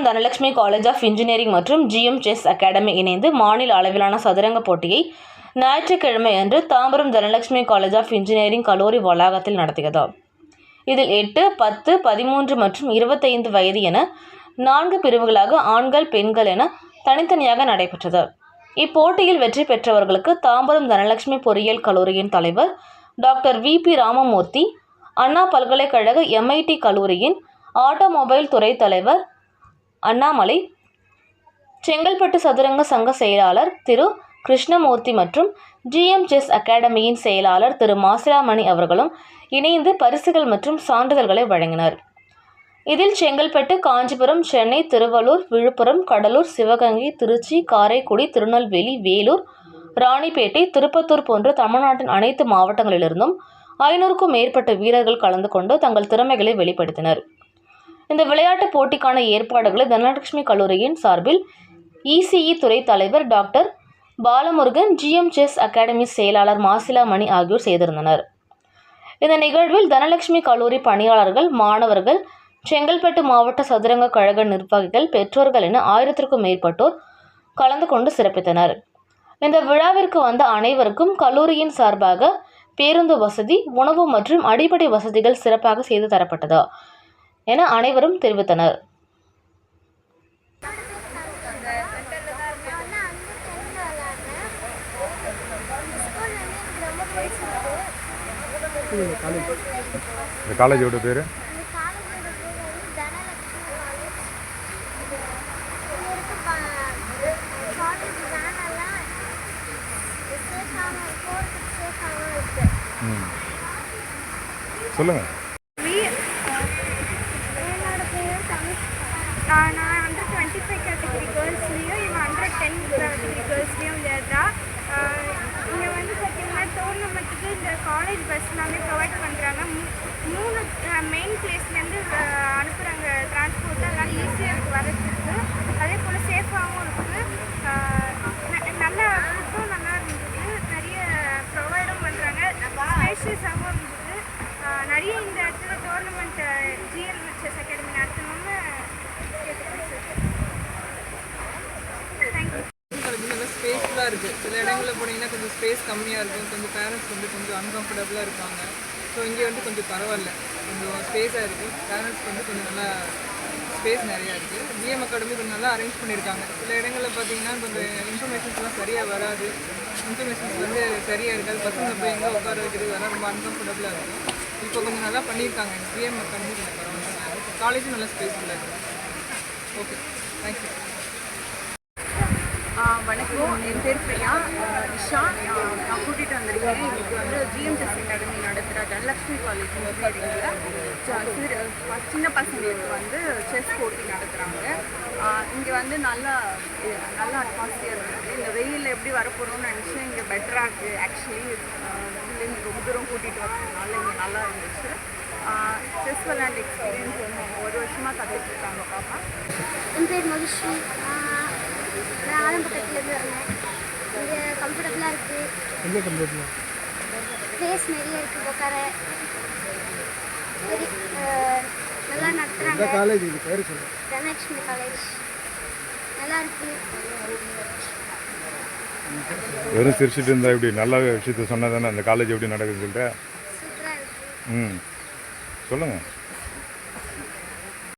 Dhanalakshmi college of engineering மற்றும் GM chess academy இணைந்து மாநில அளவிலான சதுரங்க போட்டியை ஞாயிற்றுக்கிழமை அன்று Tambaram Dhanalakshmi college of engineering கல்லூரி வளாகத்தில் நடத்தியது. இதில் 8, 10, 13 மற்றும் 25 வயது என 4 பிரிவுகளாக ஆண்கள், பெண்கள் என தனித்தனியாக நடைபெற்றது. இப்போட்டியில் வெற்றி பெற்றவர்களுக்கு தாம்பரம் தனலட்சுமி பொறியியல் கல்லூரியின் தலைவர் டாக்டர் வி.பி. ராமமூர்த்தி, அண்ணா பல்கலைக்கழக MIT கல்லூரியின் ஆட்டோமொபைல் துறை தலைவர் அண்ணாமலை, செங்கல்பட்டு சதுரங்க சங்க செயலாளர் திரு கிருஷ்ணமூர்த்தி மற்றும் GM செஸ் அகாடமியின் செயலாளர் திரு மாசிலாமணி அவர்களும் இணைந்து பரிசுகள் மற்றும் சான்றிதழ்களை வழங்கினர். இதில் செங்கல்பட்டு, காஞ்சிபுரம், சென்னை, திருவள்ளூர், விழுப்புரம், கடலூர், சிவகங்கை, திருச்சி, காரைக்குடி, திருநெல்வேலி, வேலூர், ராணிப்பேட்டை, திருப்பத்தூர் போன்ற தமிழ்நாட்டின் அனைத்து மாவட்டங்களிலிருந்தும் 500க்கும் மேற்பட்ட வீரர்கள் கலந்து கொண்டு தங்கள் திறமைகளை வெளிப்படுத்தினர். இந்த விளையாட்டுப் போட்டிக்கான ஏற்பாடுகளை தனலட்சுமி கல்லூரியின் சார்பில் ECE துறை தலைவர் doctor Balamurugan, GM chess academy செயலாளர் மாசிலாமணி ஆகியோர் செய்திருந்தனர். இந்த நிகழ்வில் தனலட்சுமி கல்லூரி பணியாளர்கள், மாணவர்கள், செங்கல்பட்டு மாவட்ட சதுரங்க கழக நிர்வாகிகள், பெற்றோர்கள் என 1000க்கும் மேற்பட்டோர் கலந்து கொண்டு சிறப்பித்தனர். இந்த விழாவிற்கு வந்த அனைவருக்கும் கல்லூரியின் சார்பாக பேருந்து வசதி, உணவு மற்றும் அடிப்படை வசதிகள் சிறப்பாக செய்து தரப்பட்டது என அனைவரும் தெரிவித்தனர். இந்த காலேஜோட பேர் சொல்லுங்க. நான் under 25 கேட்டகரி கேர்ள்ஸ்லேயும் இவன் under 10 கேட்டகரி கேர்ள்ஸ்லேயும் விளையாடுறா. இங்கே வந்து பார்த்தீங்கன்னா டோர்னமெண்ட்டுக்கு இந்த காலேஜ் பஸ் எல்லாமே ப்ரொவைட் பண்ணுறாங்க. 3 மெயின் பிளேஸ்லேருந்து அனுப்புகிறாங்க டிரான்ஸ்போர்ட். அதனால் ஈஸியாக இருக்குது வரதுக்கு. அதே போல் சேஃபாகவும் இருக்குது. நல்லா ஃபுட்டும் நல்லா இருந்தது. நிறைய ப்ரொவைடும் பண்ணுறாங்க. ஸ்பேஷியஸாகவும் இருந்தது. நிறைய இந்த இடத்துல டோர்னமெண்ட் GM செஸ் அகாடமி நடத்தணும்னு நல்லா ஸ்பேஸ்ஃபுல்லாக இருக்குது. சில இடங்களில் போனீங்கன்னா கொஞ்சம் ஸ்பேஸ் கம்மியாக இருக்கும். கொஞ்சம் பேரண்ட்ஸ் வந்து கொஞ்சம் அன்கம்ஃபர்டபுளாக இருப்பாங்க. ஸோ இங்கே வந்து கொஞ்சம் பரவாயில்ல, கொஞ்சம் ஸ்பேஸாக இருக்குது. பேரண்ட்ஸ்க்கு வந்து கொஞ்சம் நல்லா ஸ்பேஸ் நிறையா இருக்குது. GM அகாடமி கொஞ்சம் நல்லா அரேஞ்ச் பண்ணியிருக்காங்க. சில இடங்களில் பார்த்தீங்கன்னா கொஞ்சம் இன்ஃபர்மேஷன்ஸ்லாம் சரியாக வராது. இன்ஃபர்மேஷன்ஸ் வந்து சரியாக இருக்காது. பசங்க போய் எங்கே உட்கார வைக்கிறது வர ரொம்ப அன்கம்ஃபர்டபுளாக இருக்கும். இப்போ கொஞ்சம் நல்லா பண்ணியிருக்காங்க. GM அகாடமி கொஞ்சம் பரவாயில்ல. காலேஜும் நல்லா ஸ்பேஸ்ஃபுல்லாக இருக்குது. Okay, thank you. வணக்கம், என் பேர் பிரியா. இஷா நான் கூட்டிகிட்டு வந்திருக்கேன். இன்றைக்கி வந்து GM செஸ் அகாடமி நடத்துகிற தனலட்சுமி காலேஜ் சின்ன பசங்களுக்கு வந்து செஸ் போட்டி நடத்துகிறாங்க. இங்கே வந்து நல்ல அட்மாஸ்பியர் இருக்குது. இந்த வெயிலில் எப்படி வரப்போகிறோம்னு நினச்சேன். இங்கே பெட்டராக இருக்குது. ஆக்சுவலி இதுலேருந்து ரொம்ப தூரம் கூட்டிகிட்டு வரதுனால இங்கே நல்லா இருந்துச்சு. செஸ் விளையாண்டு எக்ஸ்பீரியன்ஸ் வந்து 1 வருஷமாக கற்றுட்ருக்காங்க பாப்பா. என் பேர் மகிழ்ச்சி. நான் ஆலம்பக்கத்துலேருந்து வரேன். இங்கே கம்ஃபர்டபுளாக இருக்குது. எங்கே கம்ஃபர்டபுளாக? ஸ்பேஸ் நிறைய இருக்குது. உட்கார சரி, நல்லா நடத்துகிறாங்க. காலேஜ் இது பேர் சொல்லுங்கள். தனலட்சுமி காலேஜ் நல்லா இருக்குது. வெறும் சிரிச்சிட்டு இருந்தால் இப்படி நல்ல விஷயத்த சொன்னால் தானே அந்த காலேஜ் எப்படி நடக்குதுன்னு சொல்லிட்டு. சூப்பராக இருக்குது. சொல்லுங்கள்.